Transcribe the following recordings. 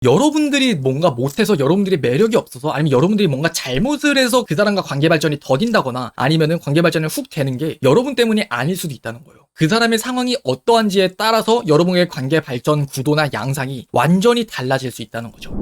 여러분들이 뭔가 못해서 여러분들이 매력이 없어서 아니면 여러분들이 뭔가 잘못을 해서 그 사람과 관계 발전이 더딘다거나 아니면은 관계 발전을 훅 되는 게 여러분 때문이 아닐 수도 있다는 거예요. 그 사람의 상황이 어떠한지에 따라서 여러분의 관계 발전 구도나 양상이 완전히 달라질 수 있다는 거죠.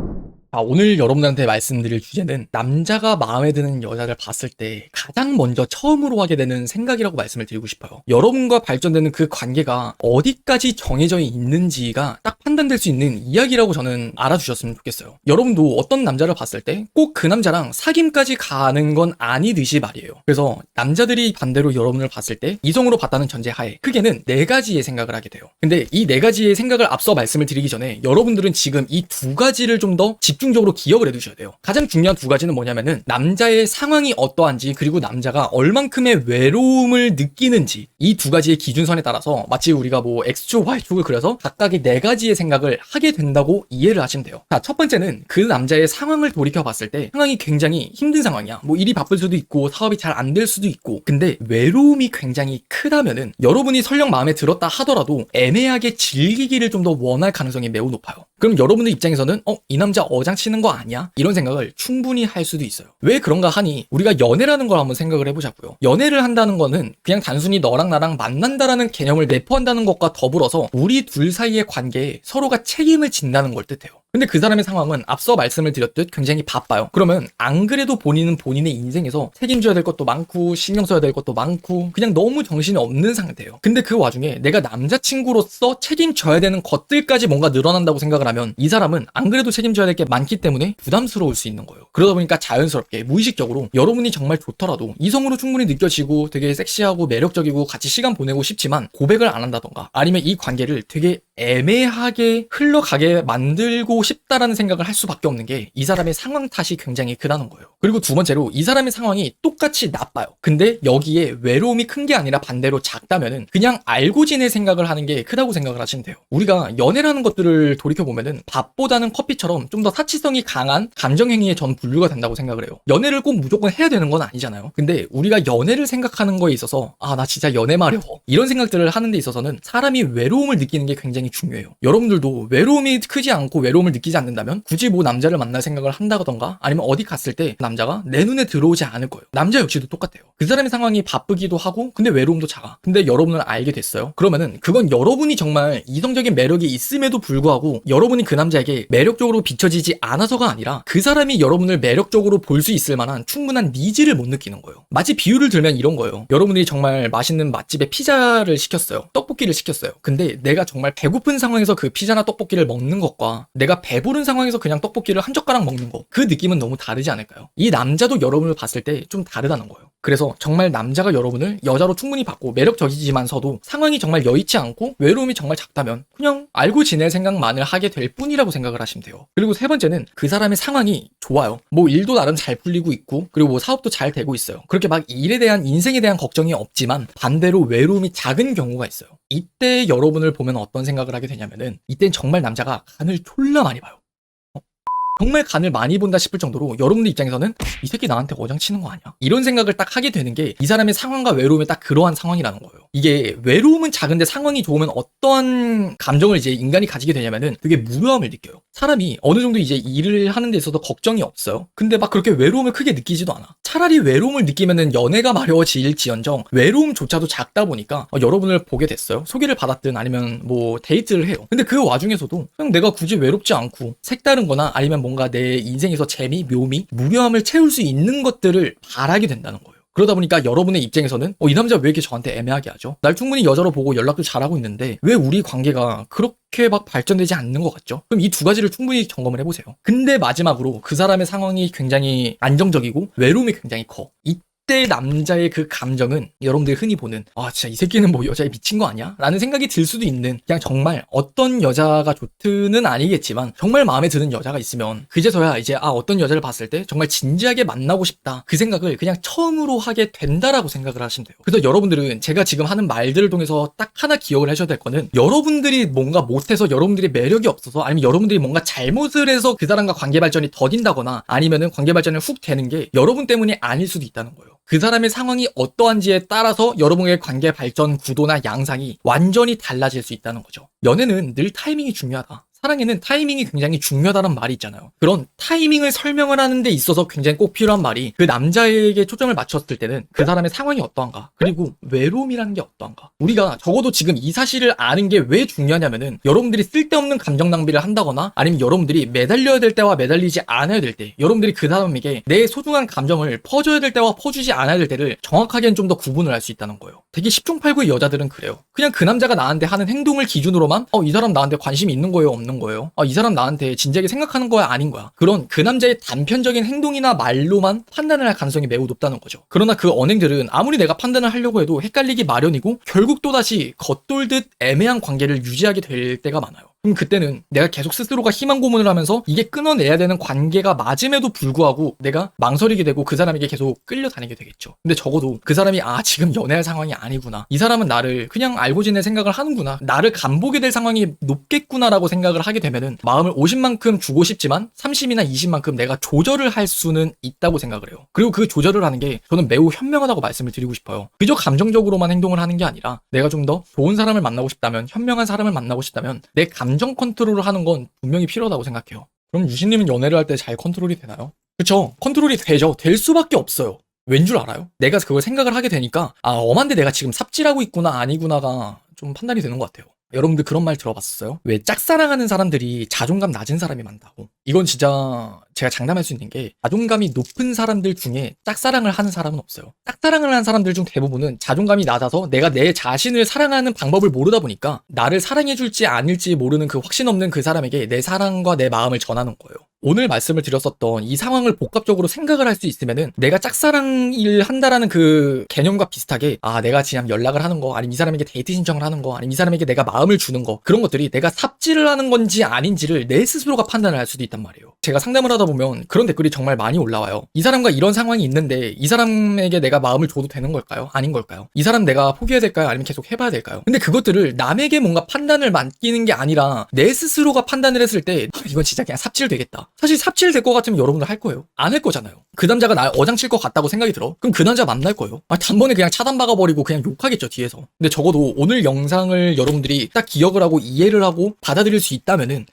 오늘 여러분들한테 말씀드릴 주제는 남자가 마음에 드는 여자를 봤을 때 가장 먼저 처음으로 하게 되는 생각이라고 말씀을 드리고 싶어요. 여러분과 발전되는 그 관계가 어디까지 정해져 있는지가 딱 판단될 수 있는 이야기라고 저는 알아주셨으면 좋겠어요. 여러분도 어떤 남자를 봤을 때 꼭 그 남자랑 사귐까지 가는 건 아니듯이 말이에요. 그래서 남자들이 반대로 여러분을 봤을 때 이성으로 봤다는 전제하에 크게는 4가지의 생각을 하게 돼요. 근데 이 4가지의 생각을 앞서 말씀을 드리기 전에 여러분들은 지금 이 2가지를 좀 더 집중적으로 기억을 해두셔야 돼요. 가장 중요한 2가지는 뭐냐면은 남자의 상황이 어떠한지 그리고 남자가 얼만큼의 외로움을 느끼는지 이 2가지의 기준선에 따라서 마치 우리가 뭐 X축, Y축을 그려서 각각의 4가지의 생각을 하게 된다고 이해를 하시면 돼요. 자, 첫 번째는 그 남자의 상황을 돌이켜 봤을 때 상황이 굉장히 힘든 상황이야. 뭐 일이 바쁠 수도 있고 사업이 잘 안 될 수도 있고 근데 외로움이 굉장히 크다면은 여러분이 설령 마음에 들었다 하더라도 애매하게 즐기기를 좀 더 원할 가능성이 매우 높아요. 그럼 여러분들 입장에서는 이 남자 어장치는 거 아니야? 이런 생각을 충분히 할 수도 있어요. 왜 그런가 하니 우리가 연애라는 걸 한번 생각을 해보자고요. 연애를 한다는 거는 그냥 단순히 너랑 나랑 만난다라는 개념을 내포한다는 것과 더불어서 우리 둘 사이의 관계에 서로가 책임을 진다는 걸 뜻해요. 근데 그 사람의 상황은 앞서 말씀을 드렸듯 굉장히 바빠요. 그러면 안 그래도 본인은 본인의 인생에서 책임져야 될 것도 많고 신경 써야 될 것도 많고 그냥 너무 정신이 없는 상태예요. 근데 그 와중에 내가 남자친구로서 책임져야 되는 것들까지 뭔가 늘어난다고 생각을 하면 이 사람은 안 그래도 책임져야 될 게 많기 때문에 부담스러울 수 있는 거예요. 그러다 보니까 자연스럽게 무의식적으로 여러분이 정말 좋더라도 이성으로 충분히 느껴지고 되게 섹시하고 매력적이고 같이 시간 보내고 싶지만 고백을 안 한다던가 아니면 이 관계를 되게 애매하게 흘러가게 만들고 싶다라는 생각을 할 수밖에 없는 게 이 사람의 상황 탓이 굉장히 크다는 거예요. 그리고 2번째로 이 사람의 상황이 똑같이 나빠요. 근데 여기에 외로움이 큰 게 아니라 반대로 작다면은 그냥 알고 지낼 생각을 하는 게 크다고 생각을 하시면 돼요. 우리가 연애라는 것들을 돌이켜보면은 밥보다는 커피처럼 좀 더 사치성이 강한 감정행위에 전 분류가 된다고 생각을 해요. 연애를 꼭 무조건 해야 되는 건 아니잖아요. 근데 우리가 연애를 생각하는 거에 있어서 나 진짜 연애 마려워 이런 생각들을 하는 데 있어서는 사람이 외로움을 느끼는 게 굉장히 중요해요. 여러분들도 외로움이 크지 않고 외로움을 느끼지 않는다면 굳이 뭐 남자를 만날 생각을 한다던가 아니면 어디 갔을 때 남자가 내 눈에 들어오지 않을 거예요. 남자 역시도 똑같아요. 그 사람의 상황이 바쁘기도 하고 근데 외로움도 작아. 근데 여러분을 알게 됐어요. 그러면은 그건 여러분이 정말 이성적인 매력이 있음에도 불구하고 여러분이 그 남자에게 매력적으로 비춰지지 않아서가 아니라 그 사람이 여러분을 매력적으로 볼 수 있을 만한 충분한 니즈를 못 느끼는 거예요. 마치 비유를 들면 이런 거예요. 여러분이 정말 맛있는 맛집에 피자를 시켰어요. 떡볶이를 시켰어요. 근데 내가 정말 배고픈 상황에서 그 피자나 떡볶이를 먹는 것과 내가 배부른 상황에서 그냥 떡볶이를 한 젓가락 먹는 거 그 느낌은 너무 다르지 않을까요? 이 남자도 여러분을 봤을 때 좀 다르다는 거예요. 그래서 정말 남자가 여러분을 여자로 충분히 받고 매력적이지만서도 상황이 정말 여의치 않고 외로움이 정말 작다면 그냥 알고 지낼 생각만을 하게 될 뿐이라고 생각을 하시면 돼요. 그리고 3번째는 그 사람의 상황이 좋아요. 뭐 일도 나름 잘 풀리고 있고 그리고 뭐 사업도 잘 되고 있어요. 그렇게 막 일에 대한 인생에 대한 걱정이 없지만 반대로 외로움이 작은 경우가 있어요. 이때 여러분을 보면 어떤 생각을 하게 되냐면은 이땐 정말 남자가 간을 졸라 많이 봐요. 정말 간을 많이 본다 싶을 정도로 여러분들 입장에서는 이 새끼 나한테 어장치는 거 아니야? 이런 생각을 딱 하게 되는 게 이 사람의 상황과 외로움이 딱 그러한 상황이라는 거예요. 이게 외로움은 작은데 상황이 좋으면 어떤 감정을 이제 인간이 가지게 되냐면은 되게 무료함을 느껴요. 사람이 어느 정도 이제 일을 하는 데 있어서 걱정이 없어요. 근데 막 그렇게 외로움을 크게 느끼지도 않아. 차라리 외로움을 느끼면은 연애가 마려워질지언정 외로움조차도 작다 보니까 여러분을 보게 됐어요. 소개를 받았든 아니면 뭐 데이트를 해요. 근데 그 와중에서도 그냥 내가 굳이 외롭지 않고 색다른 거나 아니면 뭔가 내 인생에서 재미, 묘미, 무료함을 채울 수 있는 것들을 바라게 된다는 거예요. 그러다 보니까 여러분의 입장에서는 이 남자 왜 이렇게 저한테 애매하게 하죠? 날 충분히 여자로 보고 연락도 잘하고 있는데 왜 우리 관계가 그렇게 막 발전되지 않는 것 같죠? 그럼 이 2가지를 충분히 점검을 해보세요. 근데 마지막으로 그 사람의 상황이 굉장히 안정적이고 외로움이 굉장히 커. 이때 남자의 그 감정은 여러분들이 흔히 보는 진짜 이 새끼는 뭐 여자에 미친 거 아니야? 라는 생각이 들 수도 있는 그냥 정말 어떤 여자가 좋든은 아니겠지만 정말 마음에 드는 여자가 있으면 그제서야 이제 어떤 여자를 봤을 때 정말 진지하게 만나고 싶다 그 생각을 그냥 처음으로 하게 된다라고 생각을 하시면 돼요. 그래서 여러분들은 제가 지금 하는 말들을 통해서 딱 하나 기억을 하셔야 될 거는 여러분들이 뭔가 못해서 여러분들이 매력이 없어서 아니면 여러분들이 뭔가 잘못을 해서 그 사람과 관계 발전이 더딘다거나 아니면은 관계 발전을 훅 되는 게 여러분 때문이 아닐 수도 있다는 거예요. 그 사람의 상황이 어떠한지에 따라서 여러분의 관계 발전 구도나 양상이 완전히 달라질 수 있다는 거죠. 연애는 늘 타이밍이 중요하다. 사랑에는 타이밍이 굉장히 중요하다는 말이 있잖아요. 그런 타이밍을 설명을 하는 데 있어서 굉장히 꼭 필요한 말이 그 남자에게 초점을 맞췄을 때는 그 사람의 상황이 어떠한가, 그리고 외로움이라는 게 어떠한가. 우리가 적어도 지금 이 사실을 아는 게 왜 중요하냐면은 여러분들이 쓸데없는 감정 낭비를 한다거나 아니면 여러분들이 매달려야 될 때와 매달리지 않아야 될 때, 여러분들이 그 사람에게 내 소중한 감정을 퍼줘야 될 때와 퍼주지 않아야 될 때를 정확하게는 좀 더 구분을 할 수 있다는 거예요. 되게 10중8구의 여자들은 그래요. 그냥 그 남자가 나한테 하는 행동을 기준으로만 이 사람 나한테 관심이 있는 거예요, 없는 거예요? 이 사람 나한테 진지하게 생각하는 거야, 아닌 거야? 그런 그 남자의 단편적인 행동이나 말로만 판단을 할 가능성이 매우 높다는 거죠. 그러나 그 언행들은 아무리 내가 판단을 하려고 해도 헷갈리기 마련이고 결국 또다시 겉돌듯 애매한 관계를 유지하게 될 때가 많아요. 그럼 그때는 내가 계속 스스로가 희망 고문을 하면서 이게 끊어내야 되는 관계가 맞음에도 불구하고 내가 망설이게 되고 그 사람에게 계속 끌려다니게 되겠죠. 근데 적어도 그 사람이 지금 연애할 상황이 아니구나, 이 사람은 나를 그냥 알고 지낼 생각을 하는구나, 나를 간보게 될 상황이 높겠구나라고 생각을 하게 되면은 마음을 50만큼 주고 싶지만 30이나 20만큼 내가 조절을 할 수는 있다고 생각을 해요. 그리고 그 조절을 하는 게 저는 매우 현명하다고 말씀을 드리고 싶어요. 그저 감정적으로만 행동을 하는 게 아니라 내가 좀 더 좋은 사람을 만나고 싶다면, 현명한 사람을 만나고 싶다면 내 감정 컨트롤을 하는 건 분명히 필요하다고 생각해요. 그럼 유신님은 연애를 할 때 잘 컨트롤이 되나요? 그쵸? 컨트롤이 되죠. 될 수밖에 없어요. 왠 줄 알아요? 내가 그걸 생각을 하게 되니까 엄한데 내가 지금 삽질하고 있구나 아니구나가 좀 판단이 되는 것 같아요. 여러분들 그런 말 들어봤었어요? 왜 짝사랑하는 사람들이 자존감 낮은 사람이 많다고. 이건 진짜 제가 장담할 수 있는 게 자존감이 높은 사람들 중에 짝사랑을 하는 사람은 없어요. 짝사랑을 하는 사람들 중 대부분은 자존감이 낮아서 내가 내 자신을 사랑하는 방법을 모르다 보니까 나를 사랑해줄지 아닐지 모르는 그 확신 없는 그 사람에게 내 사랑과 내 마음을 전하는 거예요. 오늘 말씀을 드렸었던 이 상황을 복합적으로 생각을 할 수 있으면은 내가 짝사랑을 한다라는 그 개념과 비슷하게 내가 지금 연락을 하는 거, 아니면 이 사람에게 데이트 신청을 하는 거, 아니면 이 사람에게 내가 마음을 주는 거, 그런 것들이 내가 삽질을 하는 건지 아닌지를 내 스스로가 판단을 할 수도 있단 말이에요. 제가 상담을 하다 보면 그런 댓글이 정말 많이 올라와요. 이 사람과 이런 상황이 있는데 이 사람에게 내가 마음을 줘도 되는 걸까요? 아닌 걸까요? 이 사람 내가 포기해야 될까요? 아니면 계속 해봐야 될까요? 근데 그것들을 남에게 뭔가 판단을 맡기는 게 아니라 내 스스로가 판단을 했을 때 이건 진짜 그냥 삽질 되겠다. 사실 삽질 될 것 같으면 여러분들 할 거예요. 안 할 거잖아요. 그 남자가 날 어장칠 것 같다고 생각이 들어? 그럼 그 남자 만날 거예요. 단번에 그냥 차단 박아버리고 그냥 욕하겠죠, 뒤에서. 근데 적어도 오늘 영상을 여러분들이 딱 기억을 하고 이해를 하고 받아들일 수 있다면은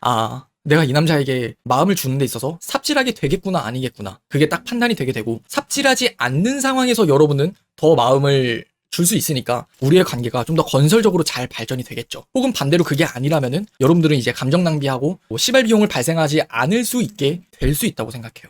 내가 이 남자에게 마음을 주는 데 있어서 삽질하게 되겠구나 아니겠구나, 그게 딱 판단이 되게 되고, 삽질하지 않는 상황에서 여러분은 더 마음을 줄 수 있으니까 우리의 관계가 좀 더 건설적으로 잘 발전이 되겠죠. 혹은 반대로 그게 아니라면은 여러분들은 이제 감정 낭비하고 시발 비용을 발생하지 않을 수 있게 될 수 있다고 생각해요.